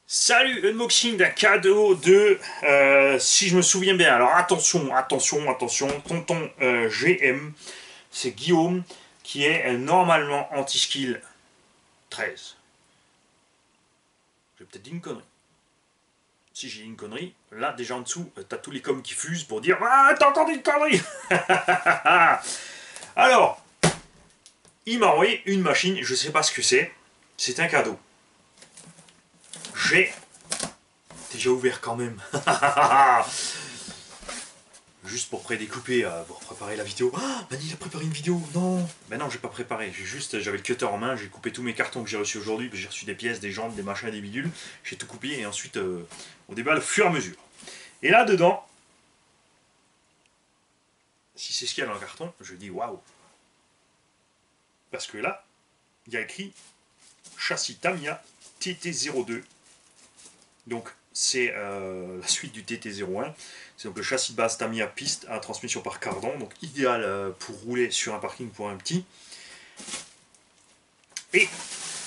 Salut, unboxing d'un cadeau de, si je me souviens bien, alors attention, tonton GM, c'est Guillaume, qui est normalement anti-skill 13. J'ai peut-être dit une connerie. Si j'ai dit une connerie, là déjà en dessous, t'as tous les coms qui fusent pour dire ah, t'as entendu une connerie. Alors, il m'a envoyé une machine, je sais pas ce que c'est un cadeau. J'ai déjà ouvert quand même. Juste pour prédécouper, pour préparer la vidéo. Ah, Mani, il a préparé une vidéo. Non. Ben non, j'ai pas préparé. J'avais le cutter en main, j'ai coupé tous mes cartons que j'ai reçus aujourd'hui. J'ai reçu des pièces, des jambes, des machins, des bidules. J'ai tout coupé et ensuite on déballe au fur et à mesure. Et là dedans, si c'est ce qu'il y a dans le carton, je dis waouh. Parce que là, il y a écrit châssis Tamiya TT02. Donc c'est la suite du TT01. C'est donc le châssis de base Tamiya piste à transmission par cardan, donc idéal pour rouler sur un parking pour un petit. Et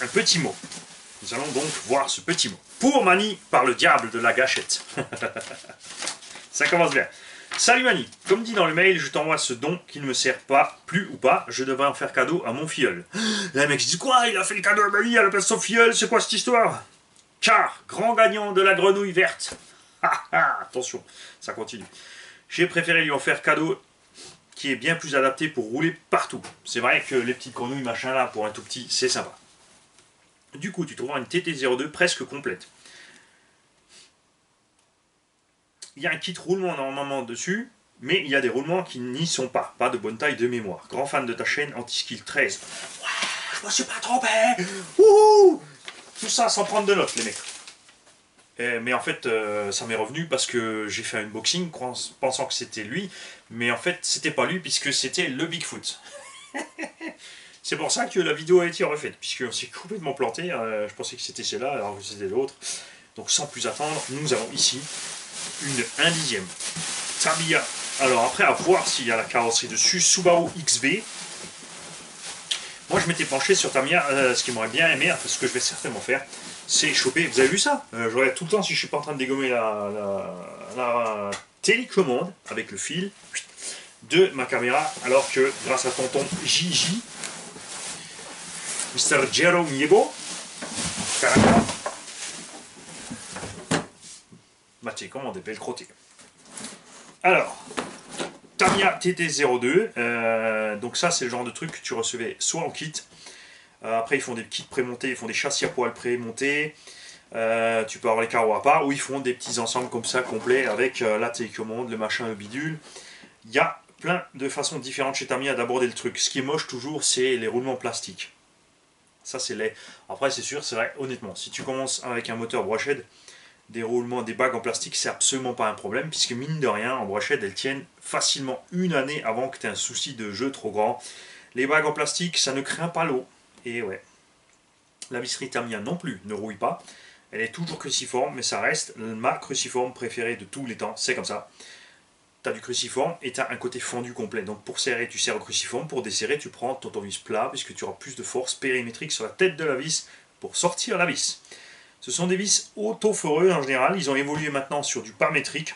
un petit mot. Nous allons donc voir ce petit mot. Pour Mani par le diable de la gâchette. Ça commence bien. Salut Mani, comme dit dans le mail, je t'envoie ce don qui ne me sert pas, plus ou pas, je devrais en faire cadeau à mon filleul. Là, le mec se dit quoi? Il a fait le cadeau à Mani à la place de son filleul, c'est quoi cette histoire? Car, grand gagnant de la grenouille verte. Attention, ça continue. J'ai préféré lui en faire cadeau qui est bien plus adapté pour rouler partout. C'est vrai que les petites grenouilles machin là pour un tout petit, c'est sympa. Du coup, tu trouveras une TT02 presque complète. Il y a un kit roulement normalement dessus, mais il y a des roulements qui n'y sont pas. Pas de bonne taille de mémoire. Grand fan de ta chaîne Anti-Skill 13. Ouais, je me suis pas trompé. Wouhou. Tout ça sans prendre de notes, les mecs. Mais en fait, ça m'est revenu parce que j'ai fait un unboxing pensant que c'était lui, mais en fait, c'était pas lui puisque c'était le Bigfoot. C'est pour ça que la vidéo a été refaite, puisqu'on s'est complètement planté. Je pensais que c'était celle-là, alors que c'était l'autre. Donc sans plus attendre, nous avons ici une 1/10 Tamiya. Alors après, à voir s'il y a la carrosserie dessus, Subaru XV. Moi, je m'étais penché sur Tamiya, ce qui m'aurait bien aimé, ce que je vais certainement faire, c'est choper. Vous avez vu ça? Je regarde tout le temps si je suis pas en train de dégommer la télécommande avec le fil de ma caméra, alors que grâce à tonton Gigi, Mr. Jero Niebo, carrément, ma télécommande est belle crottée. Alors, Tamiya TT02, donc ça c'est le genre de truc que tu recevais soit en kit. Après ils font des kits prémontés, ils font des châssis à poil prémontés. Tu peux avoir les carreaux à part, ou ils font des petits ensembles comme ça complets avec la télécommande, le machin, le bidule. Il y a plein de façons différentes chez Tamiya d'aborder le truc. Ce qui est moche toujours, c'est les roulements plastiques. Ça c'est laid. Après c'est sûr, c'est vrai, honnêtement, si tu commences avec un moteur brochehead, des roulements, des bagues en plastique, c'est absolument pas un problème, puisque mine de rien, en brochehead, elles tiennent facilement une année avant que tu aies un souci de jeu trop grand. Les bagues en plastique, ça ne craint pas l'eau. Et ouais, la visserie Tamiya non plus ne rouille pas. Elle est toujours cruciforme, mais ça reste ma cruciforme préférée de tous les temps. C'est comme ça. Tu as du cruciforme et tu as un côté fendu complet. Donc pour serrer, tu serres au cruciforme. Pour desserrer, tu prends ton tournevis plat, puisque tu auras plus de force périmétrique sur la tête de la vis pour sortir la vis. Ce sont des vis auto-foreux en général. Ils ont évolué maintenant sur du pas métrique.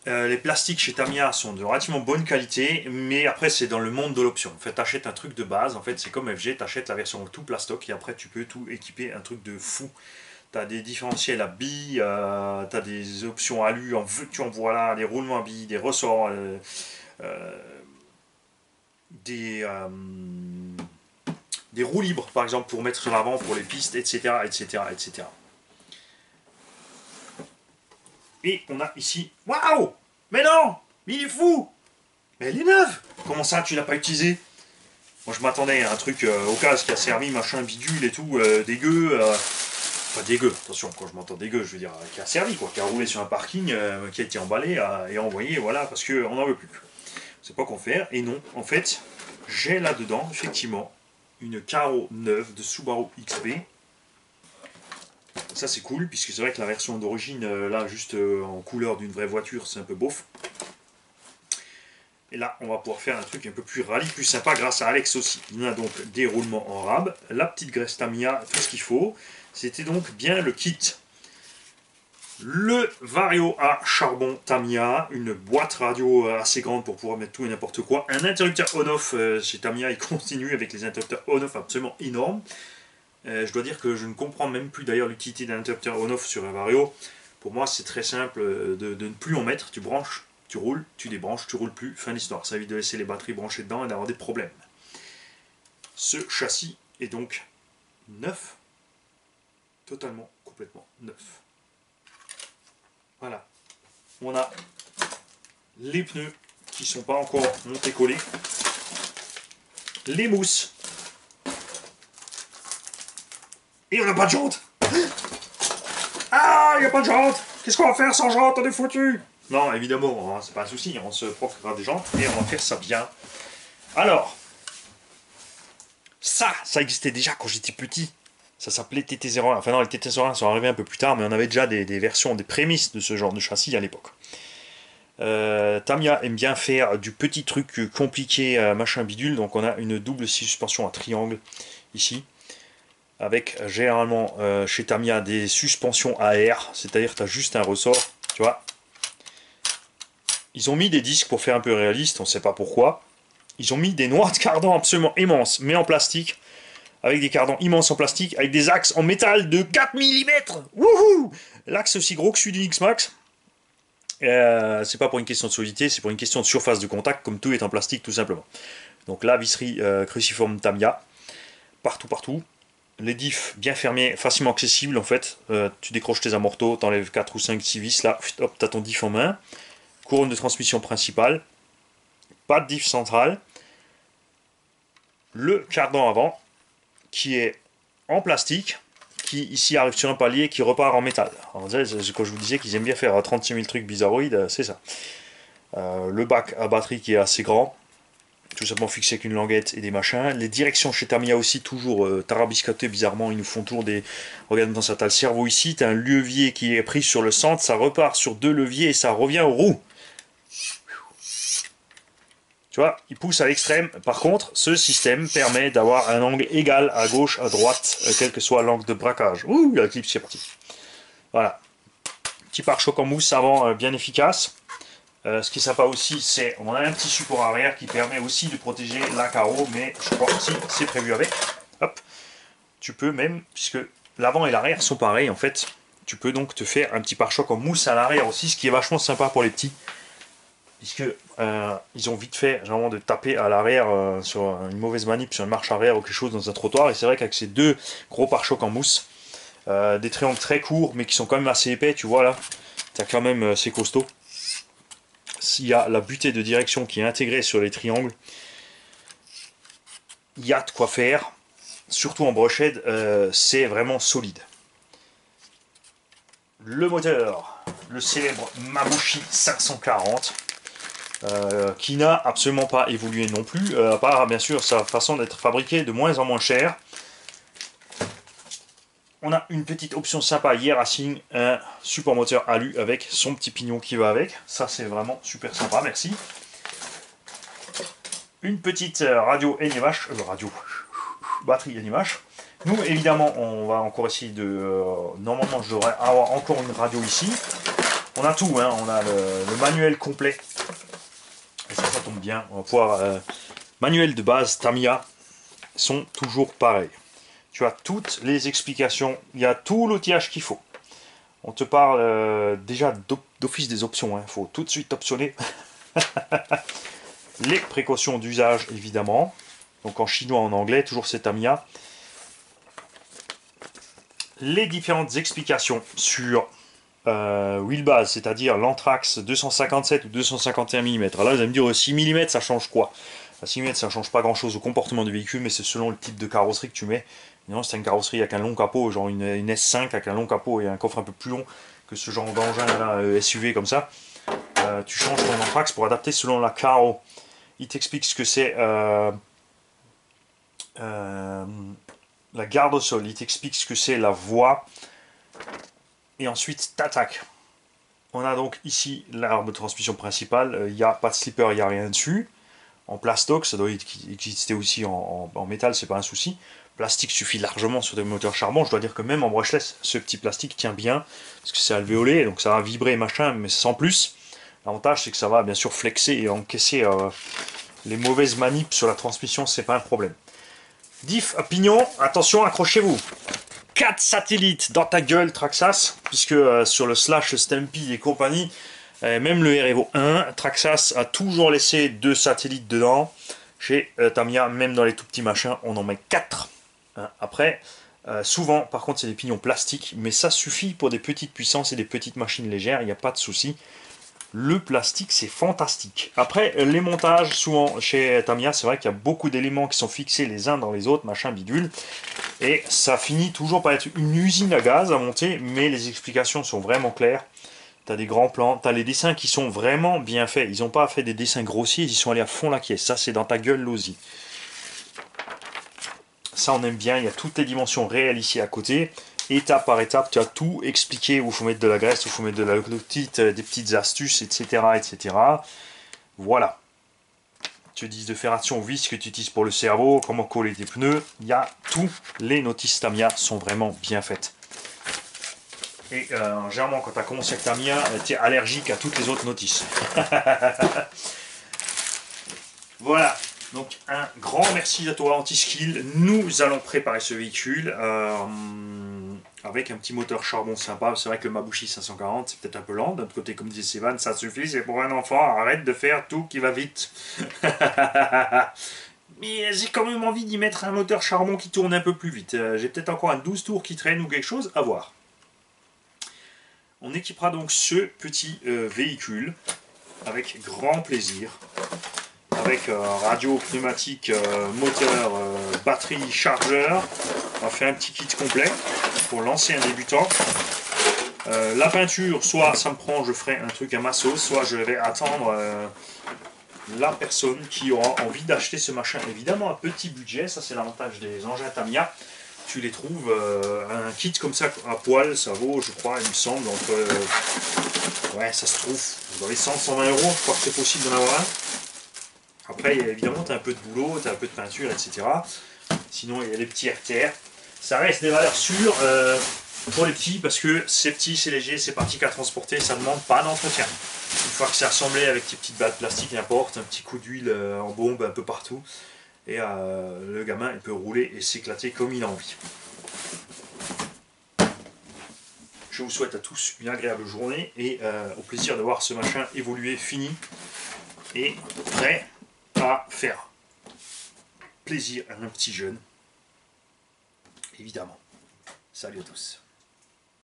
Les plastiques chez Tamiya sont de relativement bonne qualité, mais après c'est dans le monde de l'option. En fait, tu achètes un truc de base, en fait c'est comme FG, tu achètes la version tout plastoc et après tu peux tout équiper, un truc de fou. Tu as des différentiels à billes, tu as des options alu, en veux-tu en voilà, des roulements à billes, des ressorts, des, euh, des roues libres par exemple pour mettre sur l'avant pour les pistes, etc., etc., etc. Et on a ici, waouh, mais non, mais il est fou. Mais elle est neuve. Comment ça, tu l'as pas utilisée? Moi, je m'attendais à un truc au casque qui a servi, machin, bidule et tout, dégueu. Enfin, dégueu, attention, quand je m'entends dégueu, je veux dire, qui a servi, quoi, qui a roulé sur un parking, qui a été emballé et envoyé, voilà, parce qu'on n'en veut plus. On sait pas quoi faire. Et non, en fait, j'ai là-dedans, effectivement, une carreau neuve de Subaru XB. Ça, c'est cool, puisque c'est vrai que la version d'origine, là, juste en couleur d'une vraie voiture, c'est un peu beauf. Et là, on va pouvoir faire un truc un peu plus rallye, plus sympa grâce à Alex aussi. Il y a donc des roulements en rab, la petite graisse Tamiya, tout ce qu'il faut. C'était donc bien le kit. Le Vario à charbon Tamiya, une boîte radio assez grande pour pouvoir mettre tout et n'importe quoi. Un interrupteur on-off chez Tamiya, il continue avec les interrupteurs on-off absolument énormes. Je dois dire que je ne comprends même plus d'ailleurs l'utilité d'un interrupteur on-off sur un Vario. Pour moi, c'est très simple de ne plus en mettre. Tu branches, tu roules, tu débranches, tu roules plus. Fin d'histoire. Ça évite de laisser les batteries branchées dedans et d'avoir des problèmes. Ce châssis est donc neuf. Totalement, complètement neuf. Voilà. On a les pneus qui ne sont pas encore montés collés. Les mousses. Et on n'a pas de jante. Ah, il n'y a pas de jante. Qu'est-ce qu'on va faire sans jante? On est foutu. Non, évidemment, hein, c'est pas un souci. On se procurera des jantes et on va faire ça bien. Alors, ça existait déjà quand j'étais petit. Ça s'appelait TT01. Enfin non, les TT01 sont arrivés un peu plus tard, mais on avait déjà des versions, des prémices de ce genre de châssis à l'époque. Tamiya aime bien faire du petit truc compliqué, machin bidule. Donc on a une double suspension à triangle ici. Avec généralement chez Tamiya des suspensions à air. C'est-à-dire que tu as juste un ressort, tu vois. Ils ont mis des disques pour faire un peu réaliste, on ne sait pas pourquoi. Ils ont mis des noix de cardan absolument immenses, mais en plastique. Avec des cardans immenses en plastique, avec des axes en métal de 4 mm. Wouhou! L'axe aussi gros que celui du X-Max. C'est pas pour une question de solidité, c'est pour une question de surface de contact, comme tout est en plastique tout simplement. Donc la visserie cruciforme Tamiya, partout. Les diffs bien fermés, facilement accessibles en fait. Tu décroches tes amortos, t'enlèves 4 ou 5 6 vis, là, hop, t'as ton diff en main. Couronne de transmission principale. Pas de diff centrale. Le cardan avant, qui est en plastique, qui ici arrive sur un palier qui repart en métal. Alors, quand je vous disais qu'ils aiment bien faire 36 000 trucs bizarroïdes, c'est ça. Le bac à batterie qui est assez grand, tout simplement fixé avec une languette et des machins. Les directions chez Tamiya aussi, toujours tarabiscotées bizarrement, ils nous font toujours des... Regarde dans ça, t'as le cerveau ici, t'as un levier qui est pris sur le centre, ça repart sur 2 leviers et ça revient aux roues. Tu vois, il pousse à l'extrême. Par contre, ce système permet d'avoir un angle égal à gauche, à droite, quel que soit l'angle de braquage. Ouh, la clip, c'est parti. Voilà. Petit pare-choc en mousse avant, bien efficace. Ce qui est sympa aussi, c'est on a un petit support arrière qui permet aussi de protéger la carreau, mais je crois que si c'est prévu avec. Hop. Tu peux même, puisque l'avant et l'arrière sont pareils en fait, tu peux donc te faire un petit pare-choc en mousse à l'arrière aussi, ce qui est vachement sympa pour les petits. Puisque ils ont vite fait vraiment de taper à l'arrière sur une mauvaise manip, sur une marche arrière ou quelque chose dans un trottoir. Et c'est vrai qu'avec ces deux gros pare-chocs en mousse, des triangles très courts mais qui sont quand même assez épais, tu vois là, t'as quand même c'est costaud. S'il y a la butée de direction qui est intégrée sur les triangles, il y a de quoi faire. Surtout en brochette, c'est vraiment solide. Le moteur, le célèbre Mabuchi 540. Qui n'a absolument pas évolué non plus, à part bien sûr sa façon d'être fabriqué de moins en moins cher. On a une petite option sympa Racing, un support moteur alu avec son petit pignon qui va avec. Ça c'est vraiment super sympa, merci. Une petite radio NMH, batterie NMH. Nous évidemment on va encore essayer de... normalement je devrais avoir encore une radio ici. On a tout, hein, on a le manuel complet. Et ça tombe bien, on va pouvoir... manuels de base Tamiya sont toujours pareils. Tu as toutes les explications, il y a tout l'outillage qu'il faut. On te parle déjà d'office des options, il faut tout de suite optionner. Les précautions d'usage évidemment, donc en chinois, en anglais, toujours c'est Tamiya. Les différentes explications sur wheelbase, c'est-à-dire l'Anthrax 257 ou 251 mm. Alors là vous allez me dire 6 mm ça change quoi? À 6 mm ça ne change pas grand chose au comportement du véhicule, mais c'est selon le type de carrosserie que tu mets. Non, c'est une carrosserie avec un long capot, genre une S5 avec un long capot et un coffre un peu plus long que ce genre d'engin là, SUV comme ça. Tu changes ton Anthrax pour adapter selon la carreau. Il t'explique ce que c'est la garde au sol, il t'explique ce que c'est la voie, et ensuite t'attaques. On a donc ici l'arbre de transmission principale, il n'y a pas de slipper, il n'y a rien dessus. En plastoc, ça doit exister aussi en métal, c'est pas un souci. Plastique suffit largement sur des moteurs charbon. Je dois dire que même en brushless, ce petit plastique tient bien, parce que c'est alvéolé, donc ça va vibrer machin, mais sans plus. L'avantage, c'est que ça va bien sûr flexer et encaisser les mauvaises manips sur la transmission, c'est pas un problème. Diff à pignon, attention, accrochez-vous. 4 satellites dans ta gueule, Traxxas, puisque sur le slash Stampede et compagnie, même le R-Evo 1, Traxxas a toujours laissé 2 satellites dedans. Chez Tamiya, même dans les tout petits machins, on en met 4. Hein, après, souvent, par contre, c'est des pignons plastiques, mais ça suffit pour des petites puissances et des petites machines légères, il n'y a pas de souci. Le plastique, c'est fantastique. Après, les montages, souvent chez Tamiya, c'est vrai qu'il y a beaucoup d'éléments qui sont fixés les uns dans les autres, machin bidule. Et ça finit toujours par être une usine à gaz à monter, mais les explications sont vraiment claires. Tu as des grands plans, tu as les dessins qui sont vraiment bien faits. Ils n'ont pas fait des dessins grossiers, ils sont allés à fond la caisse. Ça, c'est dans ta gueule, l'OSI. Ça, on aime bien. Il y a toutes les dimensions réelles ici à côté. Étape par étape, tu as tout expliqué où il faut mettre de la graisse, où il faut mettre de la loctite, des petites astuces, etc., etc. Voilà. Tu dis de faire attention aux vis que tu utilises pour le cerveau, comment coller tes pneus. Il y a tous les notices Tamiya sont vraiment bien faites. Et généralement, quand tu as commencé avec Tamiya, tu es allergique à toutes les autres notices. Voilà. Donc un grand merci à toi Antiskill. Nous allons préparer ce véhicule avec un petit moteur charbon sympa. C'est vrai que le Mabushi 540 c'est peut-être un peu lent. D'un autre côté, comme disait Sévan, ça suffit, c'est pour un enfant. Arrête de faire tout qui va vite. Mais j'ai quand même envie d'y mettre un moteur charbon qui tourne un peu plus vite. J'ai peut-être encore un 12 tours qui traîne ou quelque chose, à voir. On équipera donc ce petit véhicule avec grand plaisir. Avec radio, pneumatique, moteur, batterie, chargeur. On va faire un petit kit complet pour lancer un débutant. La peinture, soit ça me prend, je ferai un truc à ma sauce, soit je vais attendre la personne qui aura envie d'acheter ce machin. Évidemment, un petit budget, ça c'est l'avantage des engins Tamiya. Tu les trouves, un kit comme ça à poil, ça vaut, je crois, il me semble, entre... ouais, ça se trouve dans les 100-120 euros, je crois que c'est possible d'en avoir un. Après, évidemment, tu as un peu de boulot, tu as un peu de peinture, etc. Sinon, il y a les petits RTR. Ça reste des valeurs sûres pour les petits, parce que c'est petit, c'est léger, c'est pratique à transporter, ça ne demande pas d'entretien. Une fois que c'est assemblé avec tes petites balles plastiques, n'importe, un petit coup d'huile en bombe un peu partout, et le gamin il peut rouler et s'éclater comme il a envie. Je vous souhaite à tous une agréable journée et au plaisir de voir ce machin évoluer, fini et prêt à faire plaisir à un petit jeune, évidemment. Salut à tous.